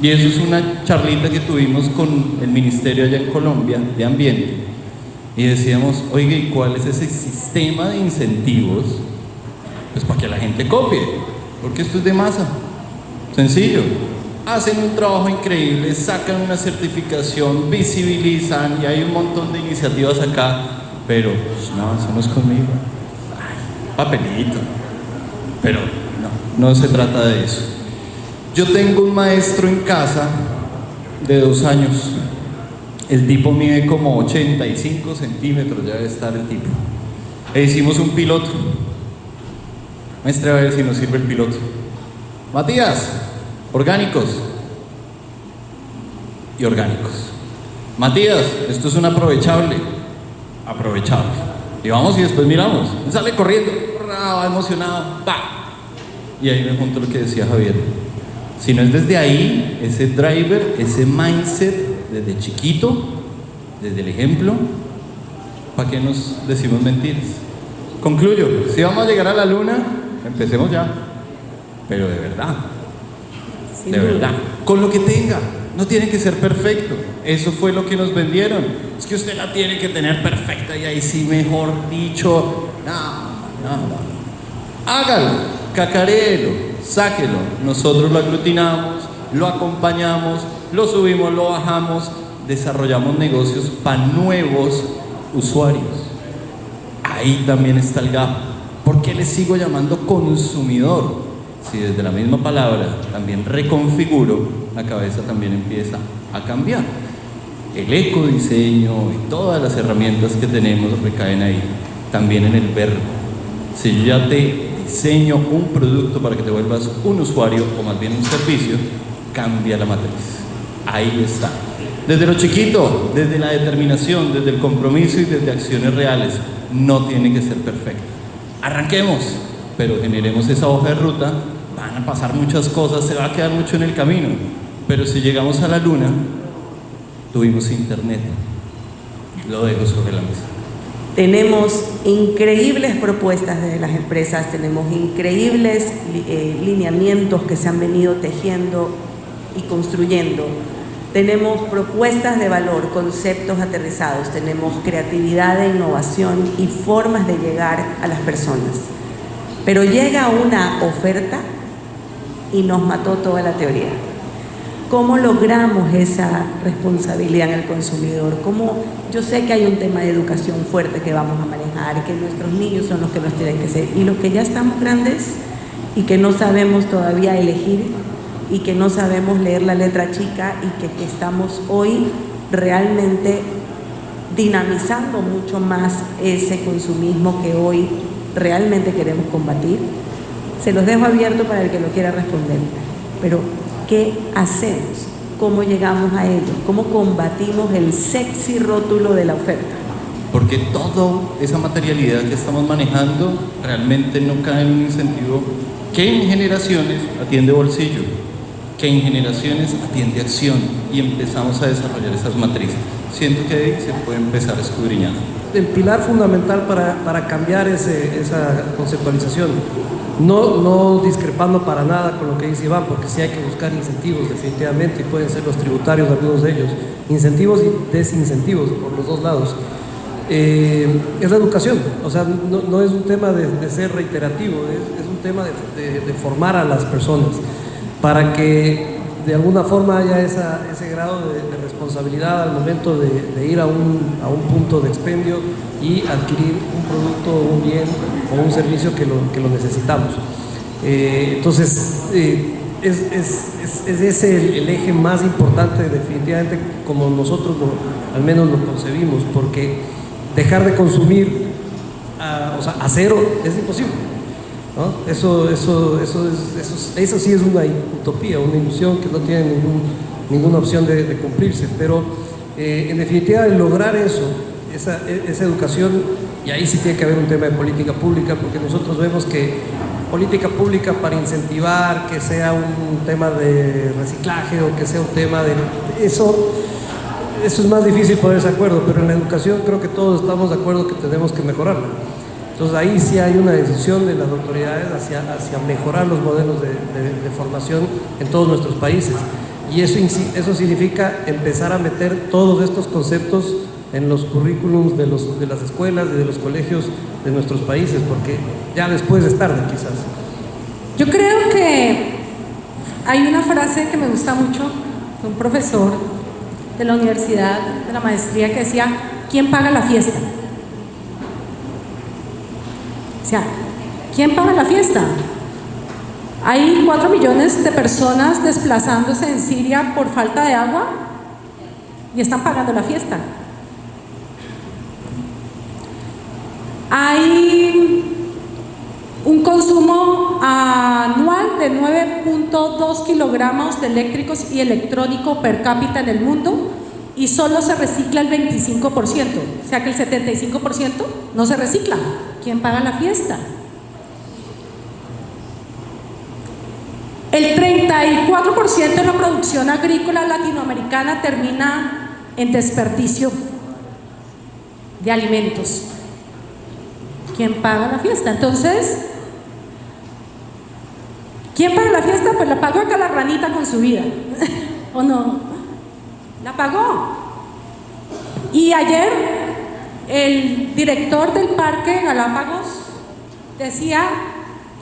Y eso es una charlita que tuvimos con el ministerio allá en Colombia de Ambiente. Y decíamos, oiga, ¿y cuál es ese sistema de incentivos? Pues para que la gente copie, porque esto es de masa, sencillo. Hacen un trabajo increíble, sacan una certificación, visibilizan y hay un montón de iniciativas acá, pero pues, no, eso no es conmigo. Ay, papelito. Pero no se trata de eso. Yo tengo un maestro en casa de 2 años. El tipo mide como 85 centímetros, ya debe estar el tipo. E hicimos un piloto. Maestre, a ver si nos sirve el piloto. Matías, orgánicos y orgánicos. Matías, esto es un aprovechable. Y vamos y después miramos. Sale corriendo, va emocionado, ¡pa! Y ahí me junto lo que decía Javier. Si no es desde ahí, ese driver, ese mindset, desde chiquito, desde el ejemplo, ¿para qué nos decimos mentiras? Concluyo, si vamos a llegar a la luna, empecemos ya, pero de verdad, Sin de duda. verdad, con lo que tenga, no tiene que ser perfecto, eso fue lo que nos vendieron, es que usted la tiene que tener perfecta y ahí sí, mejor dicho, no, hágalo, cacaréelo, sáquelo, nosotros lo aglutinamos, lo acompañamos, lo subimos, lo bajamos, desarrollamos negocios para nuevos usuarios. Ahí también está el gap. ¿Por qué le sigo llamando consumidor? Si desde la misma palabra también reconfiguro, la cabeza también empieza a cambiar. El ecodiseño y todas las herramientas que tenemos recaen ahí, también en el verbo. Si yo ya te diseño un producto para que te vuelvas un usuario o más bien un servicio, cambia la matriz. Ahí está. Desde lo chiquito, desde la determinación, desde el compromiso y desde acciones reales, no tiene que ser perfecto. Arranquemos, pero generemos esa hoja de ruta, van a pasar muchas cosas, se va a quedar mucho en el camino, pero si llegamos a la luna, tuvimos internet. Lo dejo sobre la mesa. Tenemos increíbles propuestas desde las empresas, tenemos increíbles lineamientos que se han venido tejiendo y construyendo. Tenemos propuestas de valor, conceptos aterrizados, tenemos creatividad e innovación y formas de llegar a las personas. Pero llega una oferta y nos mató toda la teoría. ¿Cómo logramos esa responsabilidad en el consumidor? ¿Cómo? Yo sé que hay un tema de educación fuerte que vamos a manejar, que nuestros niños son los que nos tienen que ser, y los que ya estamos grandes y que no sabemos todavía elegir y que no sabemos leer la letra chica y que estamos hoy realmente dinamizando mucho más ese consumismo que hoy realmente queremos combatir. Se los dejo abierto para el que lo quiera responder, pero ¿qué hacemos? ¿Cómo llegamos a ello? ¿Cómo combatimos el sexy rótulo de la oferta? Porque toda esa materialidad que estamos manejando realmente no cae en un incentivo que en generaciones atiende bolsillo, que en generaciones atiende acción, y empezamos a desarrollar esas matrices. Siento que ahí se puede empezar a escudriñar. El pilar fundamental para cambiar esa conceptualización, no discrepando para nada con lo que dice Iván, porque sí hay que buscar incentivos definitivamente, y pueden ser los tributarios algunos de ellos, incentivos y desincentivos por los dos lados. Es la educación, o sea, no es un tema de ser reiterativo, es un tema de formar a las personas para que de alguna forma haya ese grado de responsabilidad al momento de ir a un punto de expendio y adquirir un producto, un bien o un servicio que lo necesitamos. Entonces, es ese el eje más importante definitivamente, como nosotros al menos lo concebimos, porque dejar de consumir a cero es imposible, ¿no? Eso sí es una utopía, una ilusión que no tiene ninguna opción de cumplirse, pero en definitiva el lograr esa educación, y ahí sí tiene que haber un tema de política pública, porque nosotros vemos que política pública para incentivar que sea un tema de reciclaje o que sea un tema de eso es más difícil ponerse de acuerdo, pero en la educación creo que todos estamos de acuerdo que tenemos que mejorarla. Entonces ahí sí hay una decisión de las autoridades hacia mejorar los modelos de formación en todos nuestros países, y eso significa empezar a meter todos estos conceptos en los currículums de las escuelas y de los colegios de nuestros países, porque ya después es tarde quizás. Yo creo que hay una frase que me gusta mucho de un profesor de la universidad, de la maestría, que decía: ¿quién paga la fiesta? O sea, ¿quién paga la fiesta? Hay 4 millones de personas desplazándose en Siria por falta de agua y están pagando la fiesta. Hay un consumo anual de 9.2 kilogramos de eléctricos y electrónico per cápita en el mundo, y solo se recicla el 25%, o sea que el 75% no se recicla. ¿Quién paga la fiesta? El 34% de la producción agrícola latinoamericana termina en desperdicio de alimentos. ¿Quién paga la fiesta? Entonces, ¿quién paga la fiesta? Pues la pagó acá la ranita con su vida. ¿O no? La pagó. Y ayer el director del Parque Galápagos decía: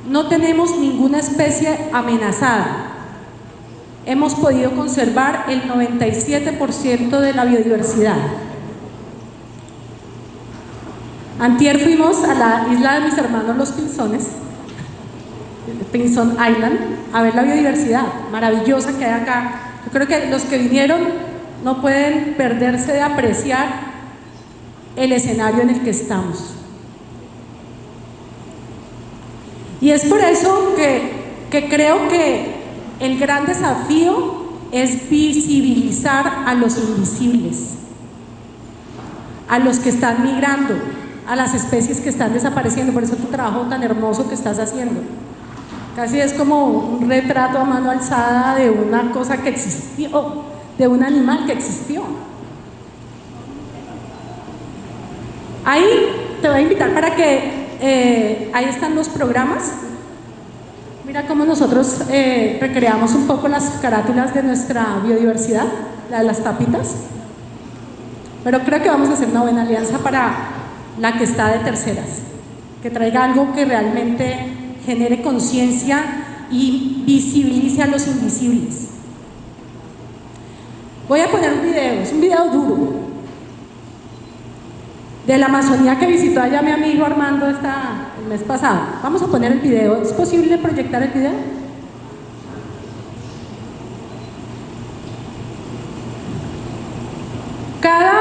no tenemos ninguna especie amenazada. Hemos podido conservar el 97% de la biodiversidad. Antier fuimos a la isla de mis hermanos los Pinzones, Pinzón Island, a ver la biodiversidad maravillosa que hay acá. Yo creo que los que vinieron no pueden perderse de apreciar el escenario en el que estamos. Y es por eso que creo que el gran desafío es visibilizar a los invisibles, a los que están migrando, a las especies que están desapareciendo. Por eso tu trabajo tan hermoso que estás haciendo. Casi es como un retrato a mano alzada de una cosa que existió, de un animal que existió. Ahí te voy a invitar para que ahí están los programas. Mira cómo nosotros recreamos un poco las carátulas de nuestra biodiversidad, la de las tapitas. Pero creo que vamos a hacer una buena alianza para la que está de terceras, que traiga algo que realmente genere conciencia y visibilice a los invisibles. Voy a poner un video, es un video duro, de la Amazonía que visitó allá mi amigo Armando el mes pasado. Vamos a poner el video. ¿Es posible proyectar el video? Cada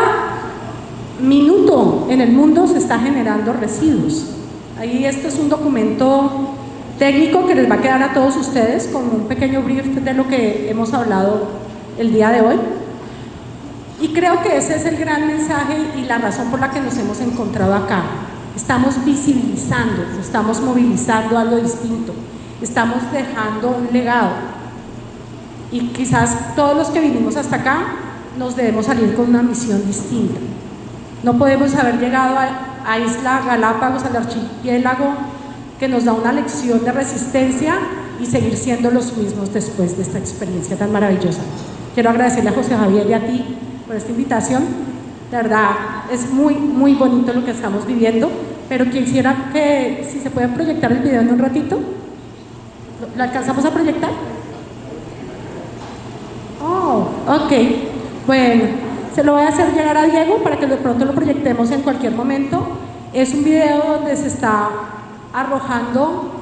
minuto en el mundo se está generando residuos. Ahí este es un documento técnico que les va a quedar a todos ustedes con un pequeño brief de lo que hemos hablado el día de hoy. Y creo que ese es el gran mensaje y la razón por la que nos hemos encontrado acá. Estamos visibilizando, estamos movilizando algo distinto, estamos dejando un legado. Y quizás todos los que vinimos hasta acá nos debemos salir con una misión distinta. No podemos haber llegado a Isla Galápagos, al archipiélago, que nos da una lección de resistencia, y seguir siendo los mismos después de esta experiencia tan maravillosa. Quiero agradecerle a José Javier y a ti por esta invitación. De verdad, es muy, muy bonito lo que estamos viviendo, pero quisiera que, si se puede proyectar el video en un ratito. ¿Lo alcanzamos a proyectar? Oh, ok. Bueno, se lo voy a hacer llegar a Diego para que de pronto lo proyectemos en cualquier momento. Es un video donde se está arrojando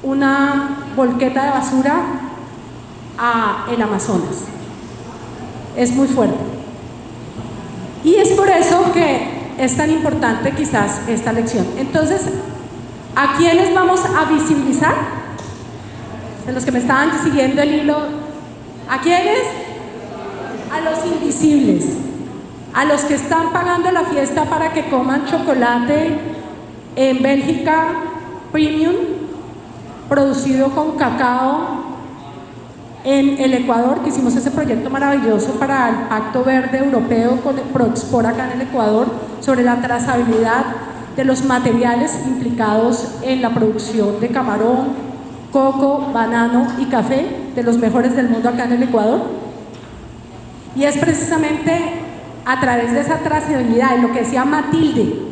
una volqueta de basura a el Amazonas. Es muy fuerte. Y es por eso que es tan importante quizás esta lección. Entonces, ¿a quiénes vamos a visibilizar? De los que me estaban siguiendo el hilo. ¿A quiénes? A los invisibles. A los que están pagando la fiesta para que coman chocolate en Bélgica Premium, producido con cacao en el Ecuador, que hicimos ese proyecto maravilloso para el Pacto Verde Europeo con Proexpor acá en el Ecuador, sobre la trazabilidad de los materiales implicados en la producción de camarón, coco, banano y café, de los mejores del mundo acá en el Ecuador. Y es precisamente a través de esa trazabilidad, en lo que decía Matilde,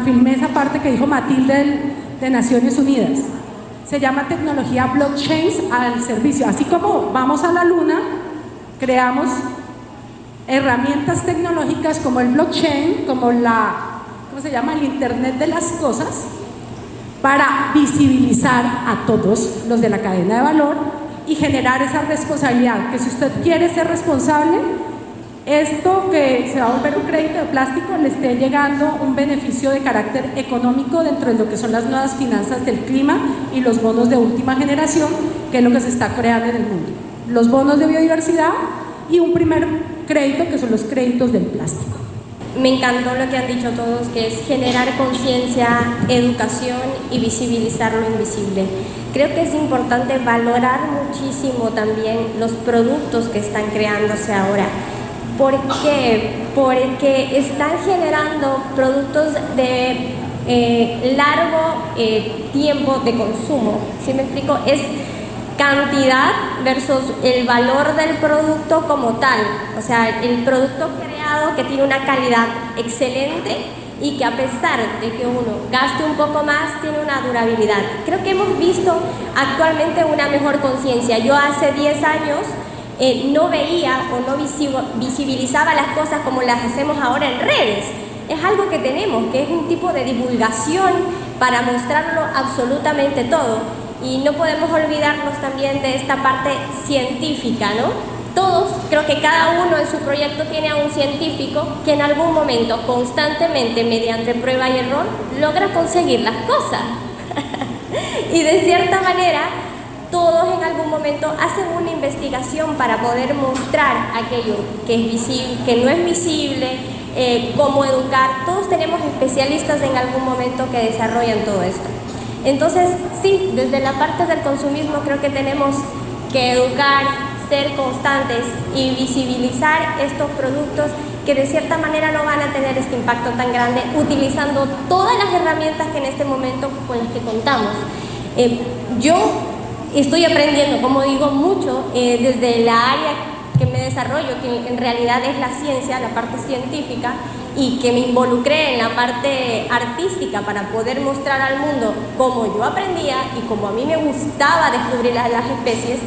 filmé esa parte que dijo Matilde de Naciones Unidas. Se llama tecnología blockchain al servicio. Así como vamos a la luna, creamos herramientas tecnológicas como el blockchain, como el Internet de las cosas, para visibilizar a todos los de la cadena de valor y generar esa responsabilidad, que si usted quiere ser responsable, esto que se va a volver un crédito de plástico le esté llegando un beneficio de carácter económico dentro de lo que son las nuevas finanzas del clima y los bonos de última generación, que es lo que se está creando en el mundo. Los bonos de biodiversidad y un primer crédito que son los créditos del plástico. Me encantó lo que han dicho todos, que es generar conciencia, educación y visibilizar lo invisible. Creo que es importante valorar muchísimo también los productos que están creándose ahora. ¿Por qué? Porque están generando productos de largo tiempo de consumo. ¿Sí me explico? Es cantidad versus el valor del producto como tal. O sea, el producto creado que tiene una calidad excelente y que a pesar de que uno gaste un poco más, tiene una durabilidad. Creo que hemos visto actualmente una mejor conciencia. Yo hace 10 años no veía o no visibilizaba las cosas como las hacemos ahora en redes. Es algo que tenemos, que es un tipo de divulgación para mostrarlo absolutamente todo. Y no podemos olvidarnos también de esta parte científica, ¿no? Todos, creo que cada uno en su proyecto tiene a un científico que en algún momento, constantemente, mediante prueba y error, logra conseguir las cosas. Y de cierta manera, todos en algún momento hacen una investigación para poder mostrar aquello que es visible, que no es visible, cómo educar. Todos tenemos especialistas en algún momento que desarrollan todo esto. Entonces, sí, desde la parte del consumismo creo que tenemos que educar, ser constantes y visibilizar estos productos que de cierta manera no van a tener este impacto tan grande utilizando todas las herramientas que en este momento con las que contamos. Yo estoy aprendiendo, como digo, mucho desde la área que me desarrollo, que en realidad es la ciencia, la parte científica, y que me involucré en la parte artística para poder mostrar al mundo cómo yo aprendía y cómo a mí me gustaba descubrir las especies.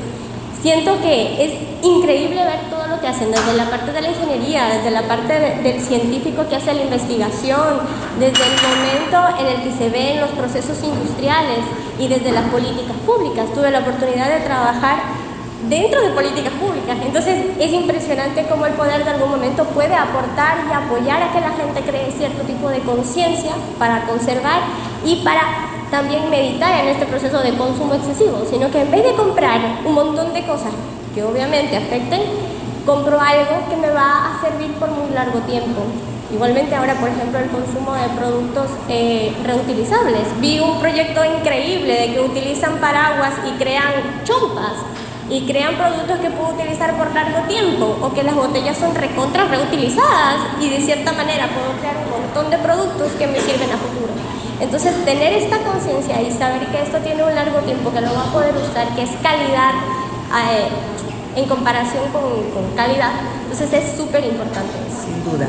Siento que es increíble ver todo lo que hacen, desde la parte de la ingeniería, desde la parte del científico que hace la investigación, desde el momento en el que se ven los procesos industriales y desde las políticas públicas. Tuve la oportunidad de trabajar dentro de políticas públicas, entonces es impresionante cómo el poder de algún momento puede aportar y apoyar a que la gente cree cierto tipo de conciencia para conservar y para también meditar en este proceso de consumo excesivo, sino que en vez de comprar un montón de cosas que obviamente afecten, compro algo que me va a servir por muy largo tiempo. Igualmente ahora, por ejemplo, el consumo de productos reutilizables. Vi un proyecto increíble de que utilizan paraguas y crean chompas y crean productos que puedo utilizar por largo tiempo, o que las botellas son recontra reutilizadas y de cierta manera puedo crear un montón de productos que me sirven a futuro. Entonces, tener esta conciencia y saber que esto tiene un largo tiempo, que lo va a poder usar, que es calidad en comparación con calidad, entonces es súper importante. Sin duda,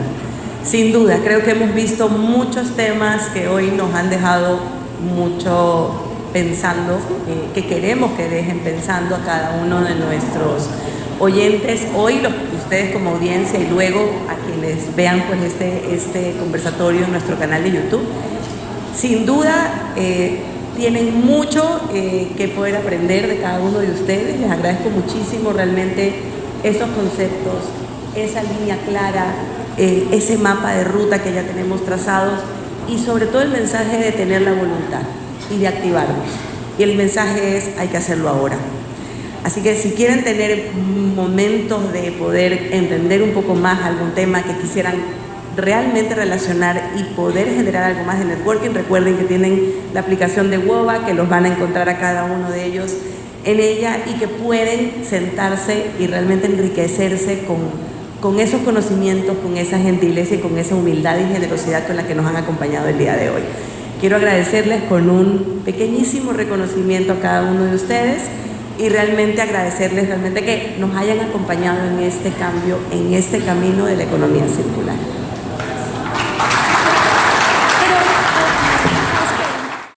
sin duda. Creo que hemos visto muchos temas que hoy nos han dejado mucho pensando, que queremos que dejen pensando a cada uno de nuestros oyentes. Hoy ustedes como audiencia y luego a quienes vean pues este conversatorio en nuestro canal de YouTube. Sin duda tienen mucho que poder aprender de cada uno de ustedes. Les agradezco muchísimo realmente esos conceptos, esa línea clara, ese mapa de ruta que ya tenemos trazados y sobre todo el mensaje de tener la voluntad y de activarnos. Y el mensaje es, hay que hacerlo ahora. Así que si quieren tener momentos de poder entender un poco más algún tema que quisieran realmente relacionar y poder generar algo más de networking, recuerden que tienen la aplicación de WOBA, que los van a encontrar a cada uno de ellos en ella y que pueden sentarse y realmente enriquecerse con esos conocimientos, con esa gentileza y con esa humildad y generosidad con la que nos han acompañado el día de hoy. Quiero agradecerles con un pequeñísimo reconocimiento a cada uno de ustedes y realmente agradecerles realmente que nos hayan acompañado en este cambio, en este camino de la economía circular.